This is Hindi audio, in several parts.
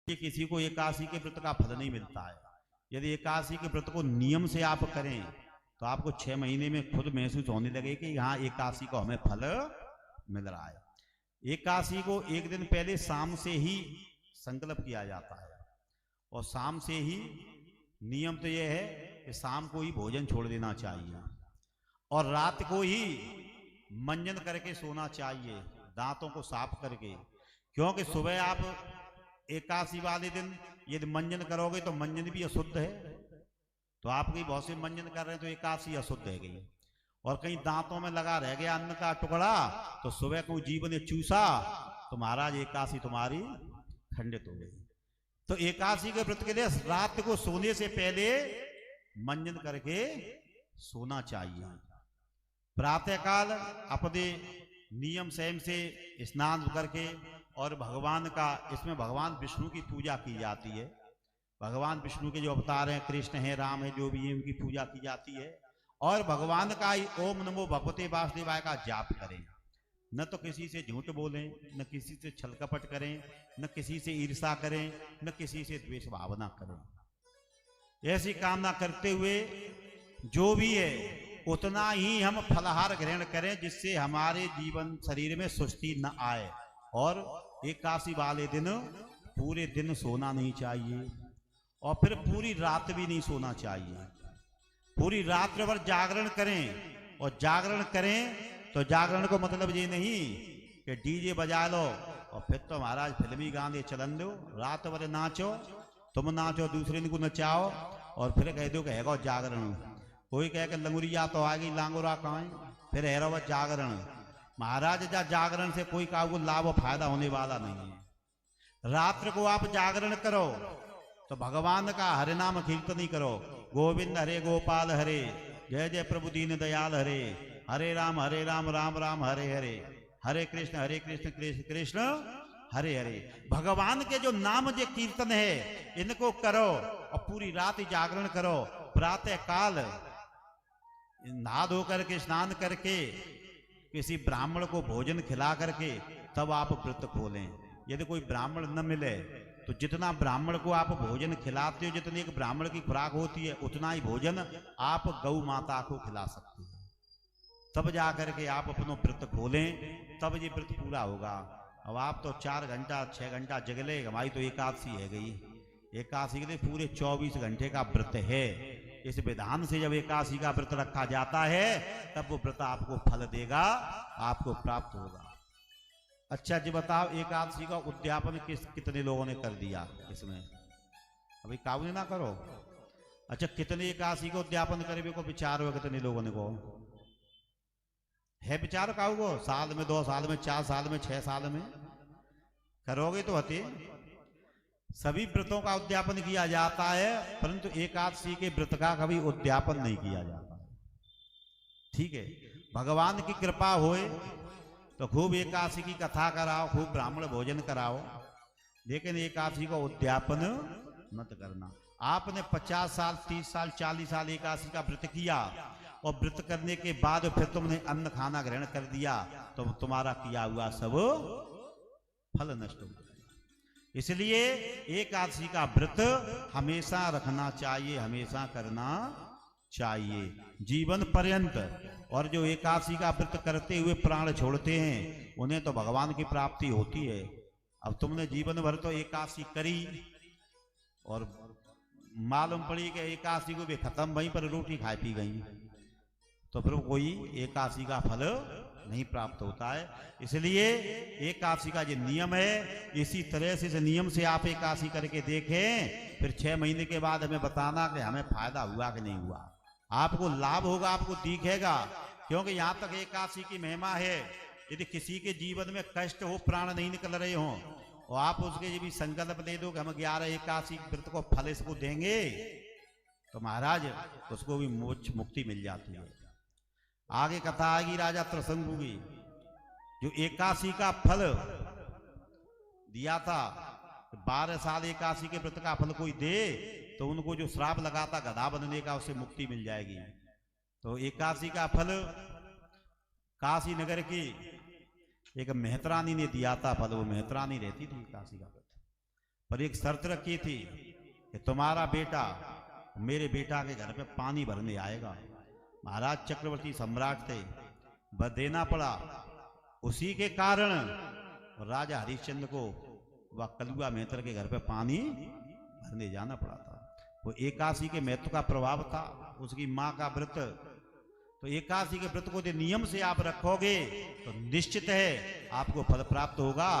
कि किसी को एकादशी के व्रत का फल नहीं मिलता है। यदि एकादशी के व्रत को नियम से आप करें तो आपको 6 महीने में खुद महसूस होने लगे कि हाँ एकादशी को हमें फल मिल रहा है। एकादशी को एक दिन पहले शाम से ही संकल्प किया जाता है और शाम से ही नियम तो यह है कि शाम को ही भोजन छोड़ देना चाहिए और रात को ही मंजन करके सोना चाहिए, दांतों को साफ करके। क्योंकि सुबह आप एकादशी वाले दिन यदि मंजन करोगे तो मंजन भी अशुद्ध है, तो आप कहीं बहुत से मंजन कर रहे हैं तो एकादशी अशुद्ध है गई। और कहीं दांतों में लगा रह गया अन्न का टुकड़ा तो सुबह को जीव ने चूसा तो महाराज एकादशी तुम्हारी खंडित हो गई। तो एकादशी के व्रत के लिए रात को सोने से पहले मंजन करके सोना चाहिए। प्रातःकाल अपने नियम संयम से स्नान करके और भगवान का, इसमें भगवान विष्णु की पूजा की जाती है। भगवान विष्णु के जो अवतार हैं, कृष्ण है, राम है, जो भी है उनकी पूजा की जाती है। और भगवान का ही ओम नमो भगवते वासुदेवाय का जाप करें। न तो किसी से झूठ बोलें, न किसी से छल कपट करें, न किसी से ईर्षा करें, न किसी से द्वेष भावना करें। ऐसी कामना करते हुए जो भी है उतना ही हम फलाहार ग्रहण करें जिससे हमारे जीवन शरीर में सुस्ती न आए। और एकादशी वाले दिन पूरे दिन सोना नहीं चाहिए और फिर पूरी रात भी नहीं सोना चाहिए। पूरी रात भर जागरण करें। और जागरण करें तो जागरण को मतलब ये नहीं कि डीजे बजा लो और फिर तो महाराज फिल्मी गाने चलन दो, रात भर नाचो, तुम नाचो दूसरे को नचाओ और फिर कह दो कि है जागरण। कोई कहे कि लंगुरिया तो आ गई, लांगुरा कहाँ, फिर है वो जागरण। महाराज जा जागरण से कोई का लाभ और फायदा होने वाला नहीं है। रात्र को आप जागरण करो तो भगवान का हरे नाम कीर्तन ही करो। गोविंद हरे गोपाल हरे, जय जय प्रभु दीन दयाल हरे, हरे राम राम राम हरे हरे, हरे कृष्ण कृष्ण कृष्ण हरे हरे। भगवान के जो नाम जो कीर्तन है इनको करो और पूरी रात जागरण करो। प्रातः काल नहा धो करके स्नान करके किसी ब्राह्मण को भोजन खिला करके तब आप व्रत खोलें। यदि कोई ब्राह्मण न मिले तो जितना ब्राह्मण को आप भोजन खिलाते हो, जितनी एक ब्राह्मण की खुराक होती है उतना ही भोजन आप गौ माता को खिला सकते हैं। तब जाकर के आप अपना व्रत खोलें, तब ये व्रत पूरा होगा। अब आप तो 4 घंटा 6 घंटा जगले, हमारी तो एकादशी है गई। एकादशी के लिए पूरे 24 घंटे का व्रत है। इस विधान से जब एकादशी का व्रत रखा जाता है तब वो व्रत आपको फल देगा, आपको प्राप्त होगा। अच्छा जी बताओ, एकादशी का उद्यापन कितने लोगों ने कर दिया इसमें? अभी काबू ना करो। अच्छा, कितने एकादशी का उद्यापन करे को विचार हो? कितने लोगों ने को है विचार काऊ को? साल में, 2 साल में, 4 साल में, 6 साल में करोगे तो हते। सभी व्रतों का उद्यापन किया जाता है परंतु एकादशी के व्रत का कभी उद्यापन नहीं किया जाता। ठीक है, भगवान की कृपा होए तो खूब एकादशी की कथा कराओ, खूब ब्राह्मण भोजन कराओ, लेकिन एकादशी का उद्यापन मत करना। आपने 50 साल 30 साल 40 साल एकादशी का व्रत किया और व्रत करने के बाद फिर तुमने अन्न खाना ग्रहण कर दिया तो तुम्हारा किया हुआ सब फल नष्ट हो जाएगा। इसलिए एकादशी का व्रत हमेशा रखना चाहिए, हमेशा करना चाहिए जीवन पर्यंत। और जो एकादशी का व्रत करते हुए प्राण छोड़ते हैं उन्हें तो भगवान की प्राप्ति होती है। अब तुमने जीवन भर तो एकादशी करी और मालूम पड़ी कि एकादशी को भी खत्म, वहीं पर रोटी खाई पी गई, तो फिर कोई एकादशी का फल नहीं प्राप्त होता है। इसलिए एकादशी का जो नियम है, इसी तरह से इस नियम से आप एकादशी करके देखें, फिर 6 महीने के बाद हमें बताना कि हमें फायदा हुआ कि नहीं हुआ। आपको लाभ होगा, आपको दिखेगा। क्योंकि यहां तक एकादशी की महिमा है, यदि किसी के जीवन में कष्ट हो, प्राण नहीं निकल रहे हो और आप उसके ये भी संकल्प दे दो कि हम 11 एकादशी व्रत को फल इसको देंगे, तो महाराज उसको भी मोक्ष मुक्ति मिल जाती है। आगे कथा आएगी राजा त्रसंगु की, जो एकादशी का फल दिया था, 12 साल एकादशी के व्रत का फल कोई दे तो उनको जो श्राप लगा था गधा बनने का, उससे मुक्ति मिल जाएगी। तो एकादशी का फल काशी नगर की एक मेहतरानी ने दिया था फल। वो मेहतरानी रहती थी एकादशी का व्रत, पर एक शर्त रखी थी कि तुम्हारा बेटा मेरे बेटा के घर पे पानी भरने आएगा। महाराज चक्रवर्ती सम्राट थे, वह देना पड़ा। उसी के कारण राजा हरिश्चंद्र को वह कलुआ मेहतर के घर पे पानी भरने जाना पड़ा था। वो एकादशी के महत्व का प्रभाव था, उसकी माँ का व्रत। तो एकादशी के व्रत को यदि नियम से आप रखोगे तो निश्चित है आपको फल प्राप्त होगा।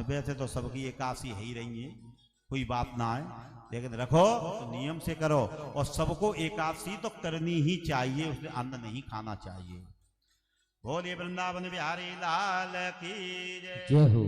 वैसे तो सबकी एकादशी है ही रही है, कोई बात ना है, लेकिन रखो तो नियम से करो। और सबको एकादशी तो करनी ही चाहिए, उसमें अन्न नहीं खाना चाहिए। बोले वृंदावन बिहारी लाल की जय। जय हो।